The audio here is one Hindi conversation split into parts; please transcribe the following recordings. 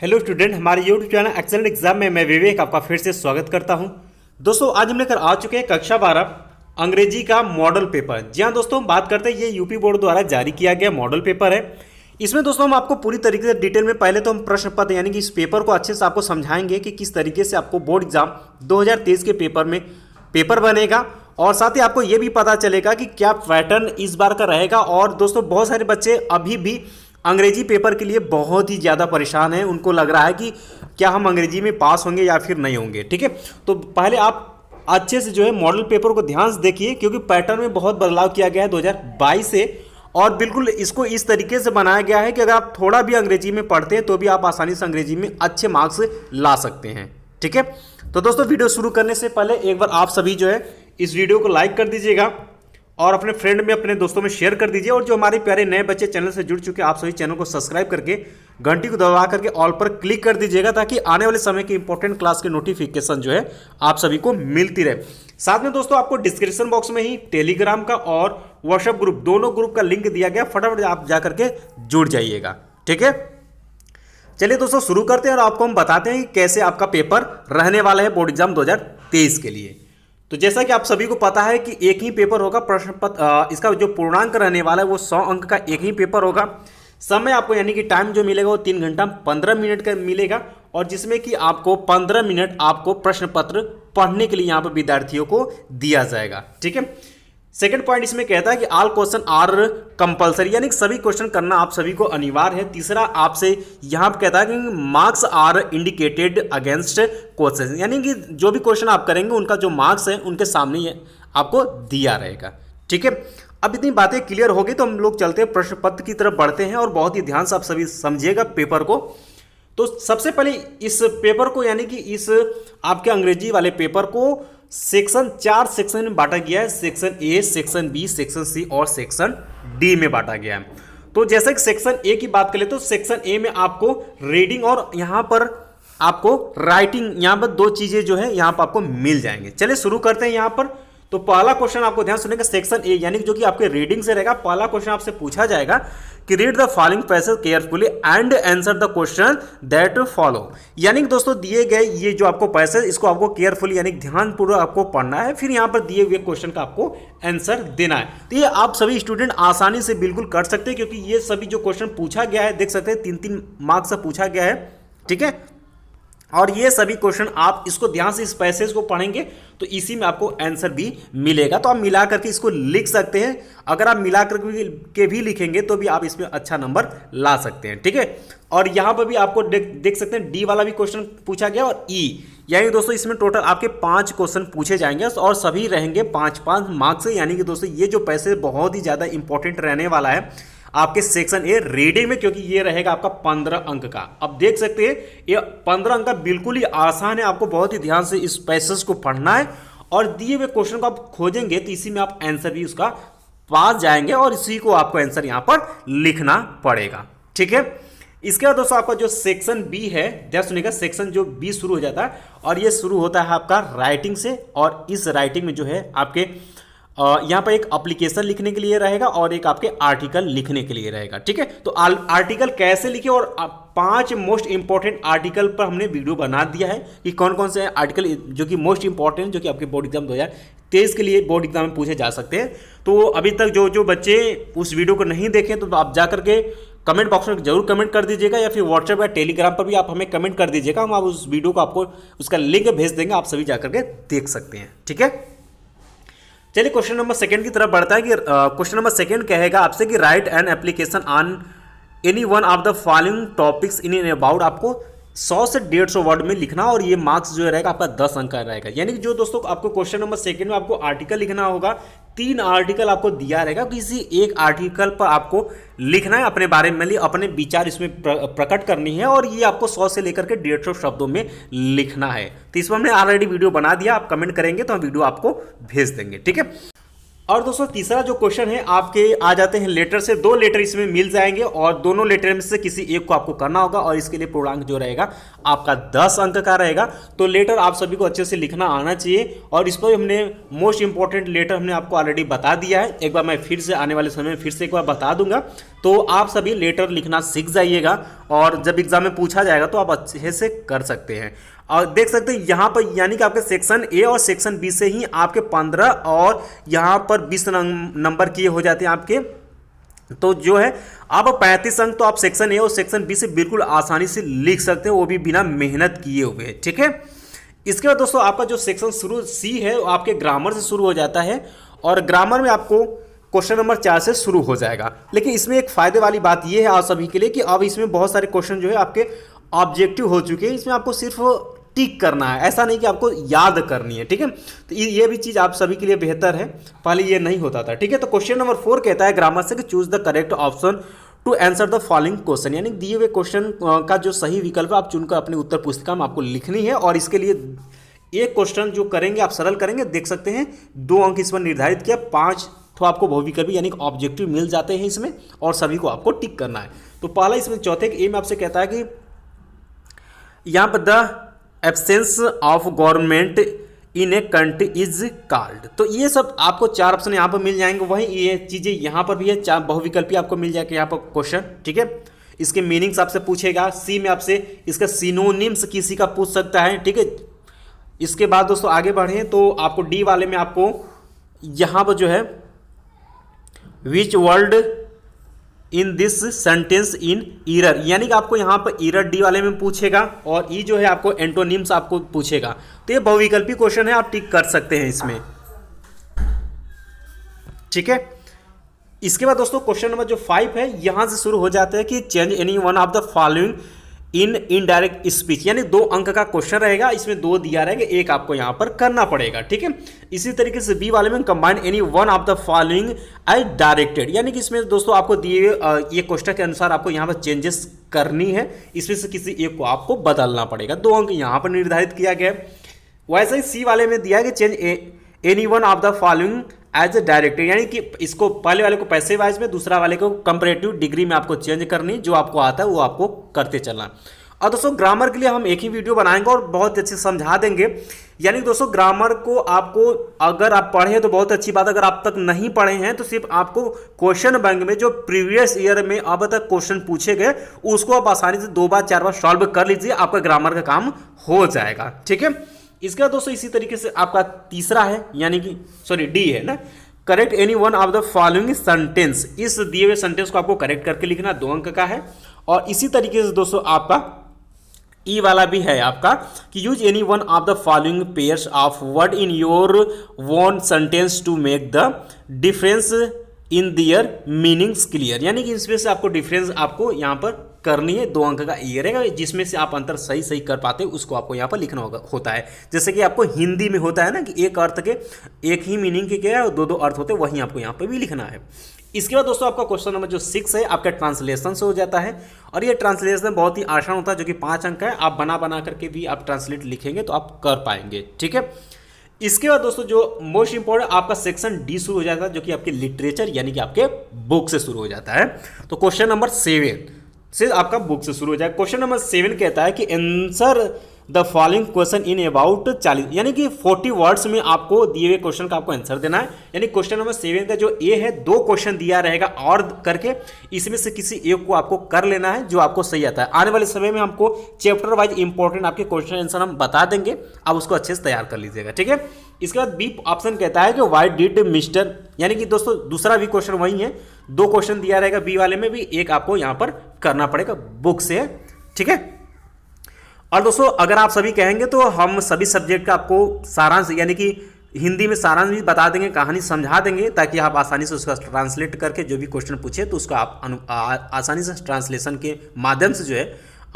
हेलो स्टूडेंट, हमारे यूट्यूब चैनल एक्सेलेंट एग्जाम में मैं विवेक आपका फिर से स्वागत करता हूं। दोस्तों आज हम लेकर आ चुके हैं कक्षा 12 अंग्रेजी का मॉडल पेपर। जी हाँ दोस्तों, हम बात करते हैं ये यूपी बोर्ड द्वारा जारी किया गया मॉडल पेपर है। इसमें दोस्तों हम आपको पूरी तरीके से डिटेल में पहले तो हम प्रश्न पत्र यानी कि इस पेपर को अच्छे से आपको समझाएंगे कि किस तरीके से आपको बोर्ड एग्जाम 2023 के पेपर में पेपर बनेगा, और साथ ही आपको ये भी पता चलेगा कि क्या पैटर्न इस बार का रहेगा। और दोस्तों बहुत सारे बच्चे अभी भी अंग्रेजी पेपर के लिए बहुत ही ज़्यादा परेशान हैं, उनको लग रहा है कि क्या हम अंग्रेजी में पास होंगे या फिर नहीं होंगे। ठीक है, तो पहले आप अच्छे से जो है मॉडल पेपर को ध्यान से देखिए, क्योंकि पैटर्न में बहुत बदलाव किया गया है 2022 से, और बिल्कुल इसको इस तरीके से बनाया गया है कि अगर आप थोड़ा भी अंग्रेजी में पढ़ते हैं तो भी आप आसानी से अंग्रेजी में अच्छे मार्क्स ला सकते हैं। ठीक है, तो दोस्तों वीडियो शुरू करने से पहले एक बार आप सभी जो है इस वीडियो को लाइक कर दीजिएगा और अपने फ्रेंड में अपने दोस्तों में शेयर कर दीजिए। और जो हमारे प्यारे नए बच्चे चैनल से जुड़ चुके हैं, आप सभी चैनल को सब्सक्राइब करके घंटी को दबा करके ऑल पर क्लिक कर दीजिएगा, ताकि आने वाले समय की इंपॉर्टेंट क्लास के नोटिफिकेशन जो है आप सभी को मिलती रहे। साथ में दोस्तों आपको डिस्क्रिप्शन बॉक्स में ही टेलीग्राम का और व्हाट्सएप ग्रुप, दोनों ग्रुप का लिंक दिया गया, फटाफट आप जा करके जुड़ जाइएगा। ठीक है, चलिए दोस्तों शुरू करते हैं और आपको हम बताते हैं कि कैसे आपका पेपर रहने वाला है बोर्ड एग्जाम 2023 के लिए। तो जैसा कि आप सभी को पता है कि एक ही पेपर होगा, प्रश्न पत्र इसका जो पूर्णांक रहने वाला है वो 100 अंक का एक ही पेपर होगा। समय आपको यानी कि टाइम जो मिलेगा वो 3 घंटा 15 मिनट का मिलेगा, और जिसमें कि आपको 15 मिनट आपको प्रश्न पत्र पढ़ने के लिए यहाँ पर विद्यार्थियों को दिया जाएगा। ठीक है, सेकंड पॉइंट इसमें कहता है कि ऑल क्वेश्चन आर कंपलसरी, यानी कि सभी क्वेश्चन करना आप सभी को अनिवार्य है। तीसरा आपसे यहाँ पर कहता है कि marks are indicated against question, यानी कि जो भी क्वेश्चन आप करेंगे उनका जो मार्क्स है उनके सामने ही आपको दिया रहेगा। ठीक है, अब इतनी बातें क्लियर हो गई तो हम लोग चलते हैं प्रश्न पत्र की तरफ बढ़ते हैं, और बहुत ही ध्यान से आप सभी समझिएगा पेपर को। तो सबसे पहले इस पेपर को यानी कि इस आपके अंग्रेजी वाले पेपर को चार सेक्शन में बांटा गया है। Section A, section B, section C और सेक्शन डी में बांटा गया है। तो जैसे कि सेक्शन ए की बात करें तो सेक्शन ए में आपको रीडिंग और यहाँ पर आपको राइटिंग, यहाँ पर दो चीजें जो है यहाँ पर आपको मिल जाएंगे। चलिए शुरू करते हैं यहाँ पर। तो पहला क्वेश्चन आपको ध्यान सुनेगा सेक्शन ए, यानी जो कि आपके रीडिंग से रहेगा। पहला क्वेश्चन आपसे पूछा जाएगा कि read the following passage carefully and answer the question that follow, यानी कि दोस्तों दिए गए ये जो आपको पैसेज, इसको आपको केयरफुली यानी ध्यानपूर्वक आपको पढ़ना है, फिर यहाँ पर दिए हुए क्वेश्चन का आपको आंसर देना है। तो ये आप सभी स्टूडेंट आसानी से बिल्कुल कर सकते हैं, क्योंकि ये सभी जो क्वेश्चन पूछा गया है देख सकते हैं 3-3 मार्क्स से पूछा गया है। ठीक है, और ये सभी क्वेश्चन आप इसको ध्यान से इस पैसेज को पढ़ेंगे तो इसी में आपको आंसर भी मिलेगा। तो आप मिला करके इसको लिख सकते हैं। अगर आप मिला करके भी लिखेंगे तो भी आप इसमें अच्छा नंबर ला सकते हैं। ठीक है, और यहाँ पर भी आपको देख सकते हैं डी वाला भी क्वेश्चन पूछा गया, और ई, यानी दोस्तों इसमें टोटल आपके 5 क्वेश्चन पूछे जाएंगे और सभी रहेंगे 5-5 मार्क्स से। यानी कि दोस्तों ये जो पैसेज बहुत ही ज़्यादा इंपॉर्टेंट रहने वाला है आपके सेक्शन ए रीडिंग में, क्योंकि ये रहेगा आपका 15 अंक का। अब देख सकते हैं ये 15 अंक का बिल्कुल ही आसान है। आपको बहुत ही ध्यान से इस पैसेज को पढ़ना है, और दिए हुए क्वेश्चन को आप खोजेंगे तो इसी में आप आंसर भी उसका पास जाएंगे, और इसी को आपको आंसर यहां पर लिखना पड़ेगा। ठीक है, इसके बाद दोस्तों आपका जो सेक्शन बी है, ध्यान सुनिएगा, सेक्शन जो बी शुरू हो जाता है, और ये शुरू होता है आपका राइटिंग से। और इस राइटिंग में जो है आपके यहाँ पर एक एप्लीकेशन लिखने के लिए रहेगा और एक आपके आर्टिकल लिखने के लिए रहेगा। ठीक है, तो आर्टिकल कैसे लिखे, और 5 मोस्ट इंपॉर्टेंट आर्टिकल पर हमने वीडियो बना दिया है कि कौन कौन से आर्टिकल जो कि मोस्ट इंपॉर्टेंट, जो कि आपके बोर्ड एग्जाम 2023 के लिए बोर्ड एग्जाम में पूछे जा सकते हैं। तो अभी तक जो बच्चे उस वीडियो को नहीं देखें तो आप जा करके कमेंट बॉक्स में जरूर कमेंट कर दीजिएगा, या फिर व्हाट्सएप या टेलीग्राम पर भी आप हमें कमेंट कर दीजिएगा। हम आप उस वीडियो को आपको उसका लिंक भेज देंगे, आप सभी जा करके देख सकते हैं। ठीक है, चलिए क्वेश्चन नंबर 2 की तरफ बढ़ता है कि क्वेश्चन नंबर 2 कहेगा आपसे कि right an application on any one of the following topics in an about, आपको 100 से 150 वर्ड में लिखना, और ये मार्क्स जो रहेगा आपका 10 अंक का रहेगा। यानी कि जो दोस्तों आपको क्वेश्चन नंबर 2 में आपको आर्टिकल लिखना होगा, 3 आर्टिकल आपको दिया रहेगा, किसी एक आर्टिकल पर आपको लिखना है, अपने बारे में अपने विचार इसमें प्रकट करनी है, और ये आपको 100 से लेकर के 150 शब्दों में लिखना है। तो इसमें हमने ऑलरेडी वीडियो बना दिया, आप कमेंट करेंगे तो हम वीडियो आपको भेज देंगे। ठीक है, और दोस्तों तीसरा जो क्वेश्चन है आपके आ जाते हैं लेटर से। 2 लेटर इसमें मिल जाएंगे, और दोनों लेटर में से किसी एक को आपको करना होगा, और इसके लिए पूर्णांक जो रहेगा आपका 10 अंक का रहेगा। तो लेटर आप सभी को अच्छे से लिखना आना चाहिए, और इस पर हमने मोस्ट इंपॉर्टेंट लेटर हमने आपको ऑलरेडी बता दिया है। एक बार मैं फिर से आने वाले समय में फिर से एक बार बता दूंगा, तो आप सभी लेटर लिखना सीख जाइएगा और जब एग्जाम में पूछा जाएगा तो आप अच्छे से कर सकते हैं। और देख सकते हैं यहाँ पर यानी कि आपके सेक्शन ए और सेक्शन बी से ही आपके 15 और यहाँ पर 20 नंबर किए हो जाते हैं आपके। तो जो है आप 35 अंक तो आप सेक्शन ए और सेक्शन बी से बिल्कुल आसानी से लिख सकते हैं, वो भी बिना मेहनत किए हुए। ठीक है, इसके बाद दोस्तों आपका जो सेक्शन शुरू सी है वो आपके ग्रामर से शुरू हो जाता है और ग्रामर में आपको क्वेश्चन नंबर 4 से शुरू हो जाएगा। लेकिन इसमें एक फायदे वाली बात यह है आप सभी के लिए कि अब इसमें बहुत सारे क्वेश्चन जो है आपके ऑब्जेक्टिव हो चुके हैं, इसमें आपको सिर्फ टिक करना है, ऐसा नहीं कि आपको याद करनी है। ठीक है, तो ये भी चीज़ आप सभी के लिए बेहतर है, पहले ये नहीं होता था। ठीक है, तो क्वेश्चन नंबर 4 कहता है ग्रामर से कि choose the correct option to answer the following question, यानी दिए हुए क्वेश्चन का जो सही विकल्प है आप चुनकर अपनी उत्तर पुस्तिका में आपको लिखनी है। और इसके लिए एक क्वेश्चन जो करेंगे आप सरल करेंगे, देख सकते हैं 2 अंक इस पर निर्धारित किया, 5 तो आपको बहुविकल्पी यानी ऑब्जेक्टिव मिल जाते हैं इसमें और सभी को आपको टिक करना है। तो पहला इसमें चौथे ए में आपसे कहता है कि यहाँ पर the absence of government in a country is called. तो ये सब आपको 4 ऑप्शन यहाँ पर मिल जाएंगे, वहीं ये चीज़ें यहाँ पर भी है, 4 बहुविकल्पी आपको मिल जाएगा यहाँ पर क्वेश्चन। ठीक है, इसके मीनिंग्स आपसे पूछेगा, सी में आपसे इसका सिनोनिम्स किसी का पूछ सकता है। ठीक है, इसके बाद दोस्तों आगे बढ़ें तो आपको डी वाले में आपको यहाँ पर जो है which word in this sentence in error, यानी कि आपको यहाँ पर ईरर डी वाले में पूछेगा और ई जो है आपको एंटोनिम्स आपको पूछेगा। तो ये बहुविकल्पी क्वेश्चन है, आप टिक कर सकते हैं इसमें। ठीक है, इसके बाद दोस्तों क्वेश्चन नंबर जो 5 है यहां से शुरू हो जाता है कि change any one of the following in indirect speech, यानी 2 अंक का क्वेश्चन रहेगा, इसमें 2 दिया रहेगा, एक आपको यहां पर करना पड़ेगा। ठीक है, इसी तरीके से बी वाले में combine any one of the following as directed, यानी कि इसमें दोस्तों आपको दिए ये क्वेश्चन के अनुसार आपको यहां पर चेंजेस करनी है, इसमें से किसी एक को आपको बदलना पड़ेगा। 2 अंक यहां पर निर्धारित किया गया है। वैसे ही सी वाले में दिया है कि change any one of the following as a directed, यानी कि इसको पहले वाले को पैसे वाइज में, दूसरा वाले को कंपैरेटिव डिग्री में आपको चेंज करनी, जो आपको आता है वो आपको करते चलना। और दोस्तों ग्रामर के लिए हम एक ही वीडियो बनाएंगे और बहुत अच्छे से समझा देंगे, यानी दोस्तों ग्रामर को आपको अगर आप पढ़े तो बहुत अच्छी बात, अगर आप तक नहीं पढ़े हैं तो सिर्फ आपको क्वेश्चन बैंक में जो प्रीवियस ईयर में अब तक क्वेश्चन पूछे गए उसको आप आसानी से 2 बार 4 बार सॉल्व कर लीजिए, आपका ग्रामर का काम हो जाएगा। ठीक है, इसका दोस्तों इसी तरीके से आपका तीसरा है, यानी कि सॉरी डी है ना, correct any one of the following sentence, इस दिए हुए सेंटेंस को आपको करेक्ट करके लिखना, 2 अंक का है। और इसी तरीके से दोस्तों आपका ई वाला भी है आपका कि use any one of the following pairs of word in your one sentence to make the difference in their meanings clear, यानी कि इसमें से आपको डिफरेंस आपको यहाँ पर करनी है। 2 अंक का ये रहेगा, जिसमें से आप अंतर सही सही कर पाते हैं उसको आपको यहाँ पर लिखना होता है। जैसे कि आपको हिंदी में होता है ना कि एक अर्थ के एक ही मीनिंग के क्या है और 2 अर्थ होते हैं, वहीं आपको यहाँ पर भी लिखना है। इसके बाद दोस्तों आपका क्वेश्चन नंबर जो 6 है आपका ट्रांसलेशन से हो जाता है और ये ट्रांसलेशन बहुत ही आसान होता है, जो कि 5 अंक है, आप बना करके भी आप ट्रांसलेट लिखेंगे तो आप कर पाएंगे। ठीक है, इसके बाद दोस्तों जो मोस्ट इंपॉर्टेंट आपका सेक्शन डी शुरू हो जाता है, जो कि आपके लिटरेचर यानी कि आपके बुक से शुरू हो जाता है। तो क्वेश्चन नंबर 7 से आपका बुक से शुरू हो जाएगा। क्वेश्चन नंबर 7 कहता है कि answer the following question in about 40, यानी कि 40 वर्ड्स में आपको दिए हुए क्वेश्चन का आपको आंसर देना है। यानी क्वेश्चन नंबर 7 का जो ए है 2 क्वेश्चन दिया रहेगा और करके इसमें से किसी एक को आपको कर लेना है जो आपको सही आता है। आने वाले समय में हमको चैप्टर वाइज इंपॉर्टेंट आपके क्वेश्चन आंसर हम बता देंगे, आप उसको अच्छे से तैयार कर लीजिएगा। ठीक है, इसके बाद बी ऑप्शन कहता है कि व्हाई डिड मिस्टर, यानी कि दोस्तों दूसरा भी क्वेश्चन वही है, 2 क्वेश्चन दिया रहेगा बी वाले में भी, एक आपको यहाँ पर करना पड़ेगा बुक से। ठीक है, और दोस्तों अगर आप सभी कहेंगे तो हम सभी सब्जेक्ट का आपको सारांश यानी कि हिंदी में सारांश भी बता देंगे, कहानी समझा देंगे, ताकि आप आसानी से उसका ट्रांसलेट करके जो भी क्वेश्चन पूछे तो उसका आप आसानी से ट्रांसलेशन के माध्यम से जो है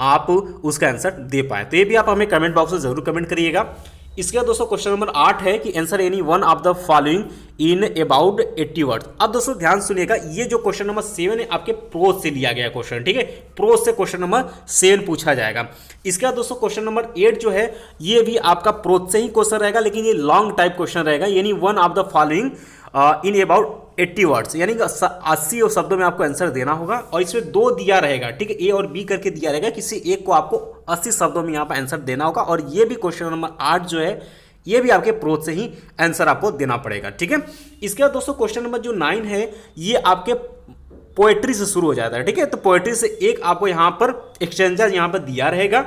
आप उसका आंसर दे पाए। तो ये भी आप हमें कमेंट बॉक्स में जरूर कमेंट करिएगा। इसके बाद दोस्तों क्वेश्चन नंबर 8 है कि answer any one of the following in about 80 words. अब दोस्तों ध्यान सुनिएगा, ये जो क्वेश्चन नंबर 7 है आपके प्रोज से लिया गया क्वेश्चन। ठीक है, प्रोज से क्वेश्चन नंबर 7 पूछा जाएगा। इसके बाद दोस्तों क्वेश्चन नंबर 8 जो है ये भी आपका प्रोज से ही क्वेश्चन रहेगा, लेकिन ये लॉन्ग टाइप क्वेश्चन रहेगा, यानी one of the following in about 80 words, यानी कि 80 शब्दों में आपको आंसर देना होगा। और इसमें 2 दिया रहेगा, ठीक है, ए और बी करके दिया रहेगा, किसी एक को आपको 80 शब्दों में यहाँ पर आंसर देना होगा। और ये भी क्वेश्चन नंबर 8 जो है ये भी आपके प्रोज से ही आंसर आपको देना पड़ेगा। ठीक है, इसके बाद दोस्तों क्वेश्चन नंबर जो 9 है ये आपके पोएट्री से शुरू हो जाता है, ठीक है। तो पोएट्री से एक आपको यहाँ पर एक्सचेंजा यहाँ पर दिया रहेगा,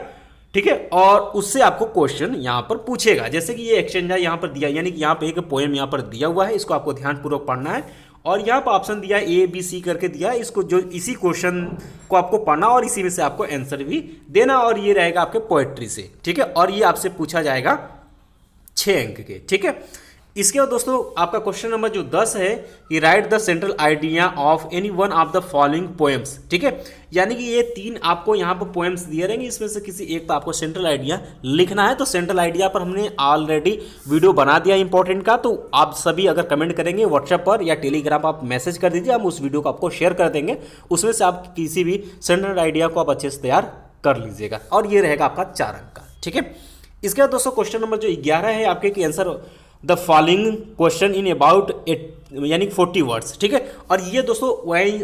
ठीक है, और उससे आपको क्वेश्चन यहाँ पर पूछेगा। जैसे कि ये एक्सचेंजा यहाँ पर दिया, यानी कि यहाँ पे एक पोएम यहाँ पर दिया हुआ है, इसको आपको ध्यानपूर्वक पढ़ना है। और यहाँ पर ऑप्शन दिया है ABC करके दिया है, इसको जो इसी क्वेश्चन को आपको पढ़ना और इसी में से आपको आंसर भी देना, और ये रहेगा आपके पोएट्री से, ठीक है। और ये आपसे पूछा जाएगा 6 अंक के, ठीक है। इसके बाद दोस्तों आपका क्वेश्चन नंबर जो 10 है कि right the central idea of any one of the following poems, ठीक है। यानी कि ये 3 आपको यहाँ पर पोएम्स दिए रहेंगे, इसमें से किसी एक पर आपको सेंट्रल आइडिया लिखना है। तो सेंट्रल आइडिया पर हमने ऑलरेडी वीडियो बना दिया इंपॉर्टेंट का, तो आप सभी अगर कमेंट करेंगे व्हाट्सएप पर या टेलीग्राम पर आप मैसेज कर दीजिए, हम उस वीडियो को आपको शेयर कर देंगे। उसमें से आप किसी भी सेंट्रल आइडिया को आप अच्छे से तैयार कर लीजिएगा, और ये रहेगा आपका 4 अंक का, ठीक है। इसके बाद दोस्तों क्वेश्चन नंबर जो 11 है आपके कि answer the following question in about यानी 40 वर्ड्स, ठीक है। और ये दोस्तों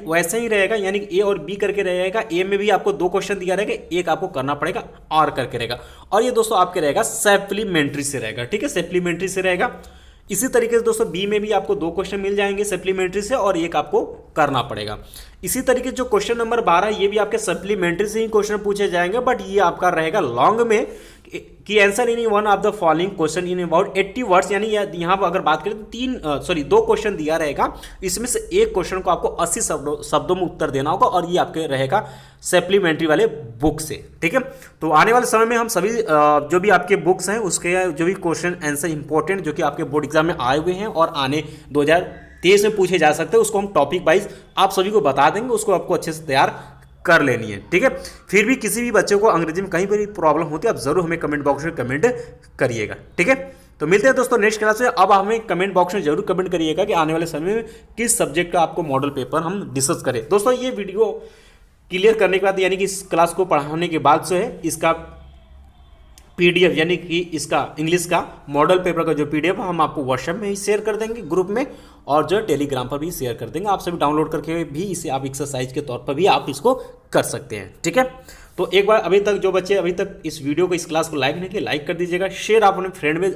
वैसे ही रहेगा, यानी कि A और B करके रहेगा। A में भी आपको 2 क्वेश्चन दिया रहेगा, एक आपको करना पड़ेगा और करके रहेगा। और ये दोस्तों आपके रहेगा सप्लीमेंट्री से रहेगा, ठीक है, सप्लीमेंट्री से रहेगा। इसी तरीके से दोस्तों B में भी आपको 2 क्वेश्चन मिल जाएंगे सप्लीमेंट्री से, और एक आपको करना पड़ेगा। इसी तरीके जो क्वेश्चन नंबर 12 ये भी आपके सप्लीमेंट्री से ही क्वेश्चन पूछे जाएंगे, बट ये आपका रहेगा लॉन्ग में कि answer in one of the following question in about 80 words, यानी यहाँ पर अगर बात करें तो 2 क्वेश्चन दिया रहेगा, इसमें से एक क्वेश्चन को आपको 80 शब्दों में उत्तर देना होगा, और ये आपके रहेगा सप्लीमेंट्री वाले बुक से, ठीक है। तो आने वाले समय में हम सभी जो भी आपके बुक्स हैं उसके जो भी क्वेश्चन आंसर इंपॉर्टेंट जो कि आपके बोर्ड एग्जाम में आए हुए हैं और आने 2023 में पूछे जा सकते हैं, उसको हम टॉपिक वाइज आप सभी को बता देंगे, उसको आपको अच्छे से तैयार कर लेनी है, ठीक है। फिर भी किसी भी बच्चे को अंग्रेजी में कहीं पर प्रॉब्लम होती है आप जरूर हमें कमेंट बॉक्स में कमेंट करिएगा, ठीक है। तो मिलते हैं दोस्तों नेक्स्ट क्लास में। अब हमें कमेंट बॉक्स में जरूर कमेंट करिएगा कि आने वाले समय में किस सब्जेक्ट का आपको मॉडल पेपर हम डिस्कस करें। दोस्तों ये वीडियो क्लियर करने के बाद, यानी कि इस क्लास को पढ़ाने के बाद जो है इसका PDF यानी कि इसका इंग्लिश का मॉडल पेपर का जो PDF हम आपको व्हाट्सएप में ही शेयर कर देंगे ग्रुप में, और जो टेलीग्राम पर भी शेयर कर देंगे। आप सभी डाउनलोड करके भी इसे आप एक्सरसाइज के तौर पर भी आप इसको कर सकते हैं, ठीक है। तो एक बार अभी तक जो बच्चे अभी तक इस वीडियो को इस क्लास को लाइक नहीं किए, लाइक कर दीजिएगा। शेयर आप अपने फ्रेंड में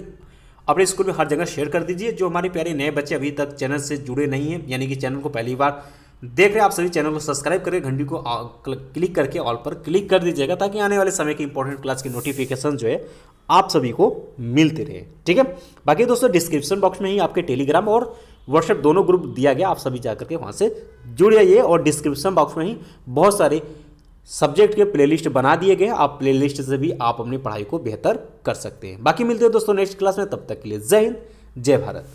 अपने स्कूल में हर जगह शेयर कर दीजिए। जो हमारे प्यारे नए बच्चे अभी तक चैनल से जुड़े नहीं हैं, यानी कि चैनल को पहली बार देख रहे हैं, आप सभी चैनल को सब्सक्राइब करके घंटी को क्लिक करके ऑल पर क्लिक कर दीजिएगा, ताकि आने वाले समय की इंपॉर्टेंट क्लास की नोटिफिकेशन जो है आप सभी को मिलते रहे, ठीक है। बाकी दोस्तों डिस्क्रिप्शन बॉक्स में ही आपके टेलीग्राम और व्हाट्सएप दोनों ग्रुप दिया गया, आप सभी जाकर के वहाँ से जुड़ जाइए। और डिस्क्रिप्शन बॉक्स में ही बहुत सारे सब्जेक्ट के प्लेलिस्ट बना दिए गए, आप प्लेलिस्ट से भी आप अपनी पढ़ाई को बेहतर कर सकते हैं। बाकी मिलते हैं दोस्तों नेक्स्ट क्लास में, तब तक के लिए जय हिंद, जय भारत।